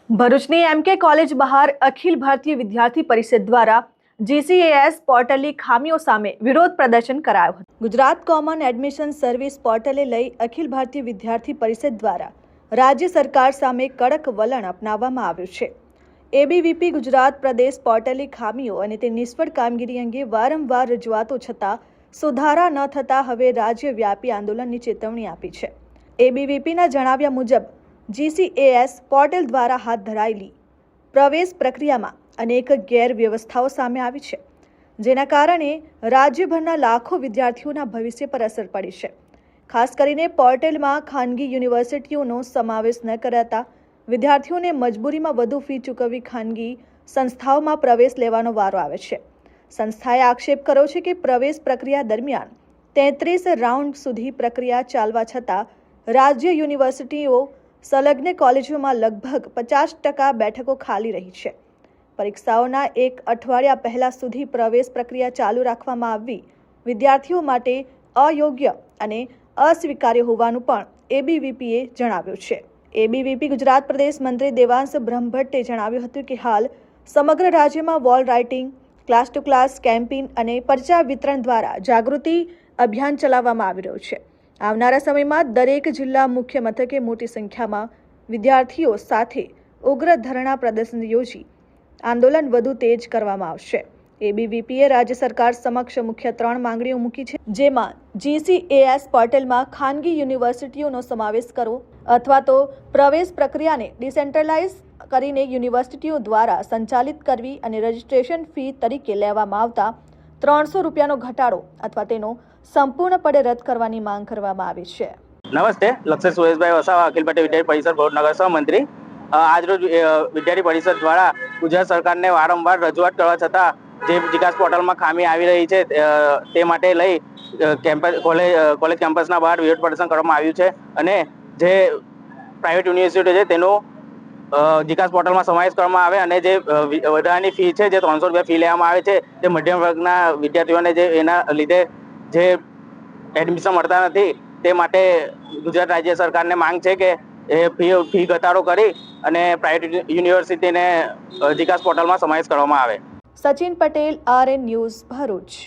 ભરૂચની એમકે કોલેજ બહાર અખિલ ભારતીય વિદ્યાર્થી પરિષદ દ્વારા GCAS પોર્ટલની ખામીઓ સામે વિરોધ પ્રદર્શન કરાયું હતું। ગુજરાત કોમન એડમિશન સર્વિસ પોર્ટલે લઈ અખિલ ભારતીય વિદ્યાર્થી પરિષદ દ્વારા રાજ્ય સરકાર સામે કડક વલણ અપનાવવામાં આવ્યું છે। ABVP ગુજરાત પ્રદેશ પોર્ટલની ખામીઓ અને તે નિષ્ફળ કામગીરી અંગે વારંવાર રજૂઆતો છતાં સુધારા ન થતાં હવે રાજ્યવ્યાપી આંદોલનની ચેતવણી આપી છે। ABVPના જણાવ્યા મુજબ GCAS પોર્ટલ દ્વારા હાથ ધરાયેલી પ્રવેશ પ્રક્રિયામાં અનેક ગેરવ્યવસ્થાઓ સામે આવી છે, જેના કારણે રાજ્યભરના લાખો વિદ્યાર્થીઓના ભવિષ્ય પર અસર પડી છે। ખાસ કરીને પોર્ટલમાં ખાનગી યુનિવર્સિટીઓનો સમાવેશ ન કરાતા વિદ્યાર્થીઓને મજબૂરીમાં વધુ ફી ચૂકવવી ખાનગી સંસ્થાઓમાં પ્રવેશ લેવાનો વારો આવે છે। સંસ્થાએ આક્ષેપ કર્યો છે કે પ્રવેશ પ્રક્રિયા દરમિયાન 33 રાઉન્ડ સુધી પ્રક્રિયા ચાલવા છતાં રાજ્ય યુનિવર્સિટીઓ સંલગ્ન કોલેજોમાં લગભગ 50% બેઠકો ખાલી રહી છે। પરીક્ષાઓના એક અઠવાડિયા પહેલા સુધી પ્રવેશ પ્રક્રિયા ચાલુ રાખવામાં આવવી વિદ્યાર્થીઓ માટે અયોગ્ય અને અસ્વીકાર્ય હોવાનું પણ ABVPએ જણાવ્યું છે। ABVP ગુજરાત પ્રદેશ મંત્રી દેવાંશ બ્રહ્મભટ્ટે જણાવ્યું હતું કે હાલ સમગ્ર રાજ્યમાં wall writing, class to class campaign અને પરચા વિતરણ દ્વારા જાગૃતિ અભિયાન ચલાવવામાં આવી રહ્યું છે। આવનારા સમયમાં દરેક જિલ્લા મુખ્ય મથકે મોટી સંખ્યામાં વિદ્યાર્થીઓ સાથે ઉગ્ર ધરણા પ્રદર્શન યોજી આંદોલન વધુ તેજ કરવામાં આવશે। ABVPએ રાજ્ય સરકાર સમક્ષ મુખ્ય 3 માંગણીઓ મૂકી છે, જેમાં GCAS પોર્ટલમાં ખાનગી યુનિવર્સિટીઓનો સમાવેશ કરવો અથવા તો પ્રવેશ પ્રક્રિયાને ડિસેન્ટ્રલાઇઝ કરીને યુનિવર્સિટીઓ દ્વારા સંચાલિત કરવી અને રજિસ્ટ્રેશન ફી તરીકે લેવામાં આવતા 300 રૂપિયાનો ઘટાડો અથવા તેનો સંપૂર્ણપણે રદ કરવાની માંગ કરવામાં આવી છે। નમસ્તે, લક્ષેશ સુરેશભાઈ વસાવા, અખિલ ભારતીય વિદ્યાર્થી પરિષદ ભરૂચ નગર સહમંત્રી। આજરોજ વિદ્યાર્થી પરિષદ દ્વારા ગુજરાત સરકારને વારંવાર રજૂઆત કરવા છતાં જે GCAS પોર્ટલમાં ખામી આવી રહી છે તે માટે લઈ કોલેજ કેમ્પસના બહાર વિરોધ પ્રદર્શન કરવામાં આવ્યું છે અને જે પ્રાઇવેટ યુનિવર્સિટી છે તેનો GCAS પોર્ટલમાં સમાવેશ કરવામાં આવે અને જે વધારાની ફી છે, જે 300 રૂપિયા ફી લેવામાં આવે છે, તે મધ્યમ વર્ગના વિદ્યાર્થીઓને જે એના લીધે જે એડમિશન મળતા નથી, તે માટે ગુજરાત રાજ્ય સરકારને માંગ છે કે એ ફી ઘટાડો કરી અને પ્રાઇવેટ યુનિવર્સિટીને GCAS પોર્ટલમાં સમાવેશ કરવામાં આવે। Sachin Patel, RN news, Bharuch.